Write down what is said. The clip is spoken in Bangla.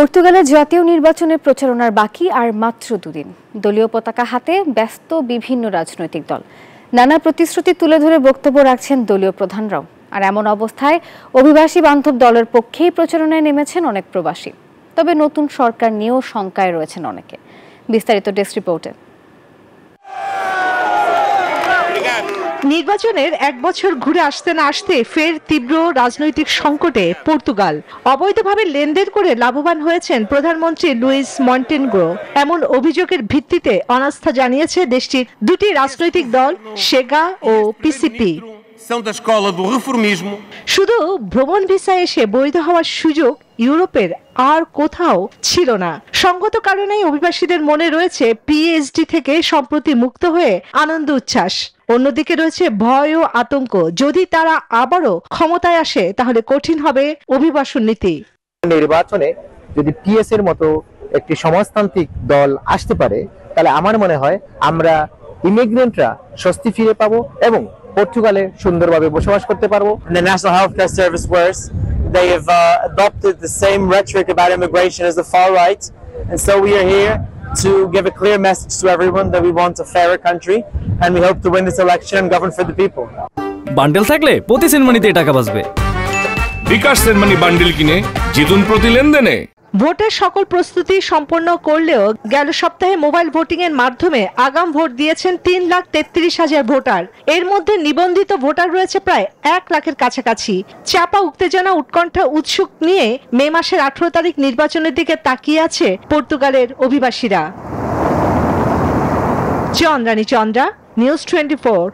পর্তুগালের জাতীয় নির্বাচনের প্রচারণার বাকি আর মাত্র দুদিন। দলীয় পতাকা হাতে ব্যস্ত বিভিন্ন রাজনৈতিক দল। নানা প্রতিশ্রুতি তুলে ধরে বক্তব্য রাখছেন দলীয় প্রধানরাও। আর এমন অবস্থায় অভিবাসী বান্ধব দলের পক্ষেই প্রচারণায় নেমেছেন অনেক প্রবাসী। তবে নতুন সরকার নিয়েও শঙ্কায় রয়েছেন অনেকে। বিস্তারিত ডেস্ক রিপোর্টে। নির্বাচনের এক বছর ঘুরে আসতে না আসতে ফের তীব্র রাজনৈতিক সংকটে পর্তুগাল। অবৈধভাবে লেনদেন করে লাভবান হয়েছেন প্রধানমন্ত্রী লুইস মন্টেনগ্রো। এমন অভিযোগের ভিত্তিতে অনাস্থা জানিয়েছে দেশটির দুটি রাজনৈতিক দল, সেগা ও পিসিপি। শুধু ভ্রমণ ভিসা এসে বৈধ হওয়ার সুযোগ ইউরোপের আর কোথাও ছিল না। সঙ্গত কারণেই অভিবাসীদের মনে রয়েছে পিএইচডি থেকে সম্প্রতি মুক্ত হয়ে আনন্দ উচ্ছ্বাস। অন্যদিকে রয়েছে ভয় ও আতঙ্ক, যদি তারা আবারও ক্ষমতায় আসে তাহলে কঠিন হবে অভিবাসন নীতি। নির্বাচনে যদি পিএস এর মতো একটি সমাজতান্ত্রিক দল আসতে পারে তাহলে আমার মনে হয় আমরা ইমিগ্রেন্টরা স্বস্তি ফিরে পাবো এবং পর্তুগালে সুন্দরভাবে বসবাস করতে পারবো। The National Healthcare Service worse. They have adopted the same rhetoric about immigration as the far right, and so we are here to give a clear message to everyone that we want a fairer country and we hope to win this election and govern for the people. Bundle থাকলে প্রতি সেনমানিতে টাকা বাঁচবে। বিকাশ সেনমানি বান্ডেল কিনে জিতুন প্রতি লেনদেনে। ভোটের সকল প্রস্তুতি সম্পন্ন করলেও গেল সপ্তাহে মোবাইল ভোটিং এর মাধ্যমে আগাম ভোট দিয়েছেন 3,33,000 ভোটার। এর মধ্যে নিবন্ধিত ভোটার রয়েছে প্রায় 1 লাখের কাছাকাছি। চাপা উত্তেজনা, উৎকণ্ঠা, উৎসুক নিয়ে মে মাসের 18 তারিখ নির্বাচনের দিকে তাকিয়ে আছে পর্তুগালের অভিবাসীরা। চন্দ্রানী চন্দ্রা, নিউজ 24।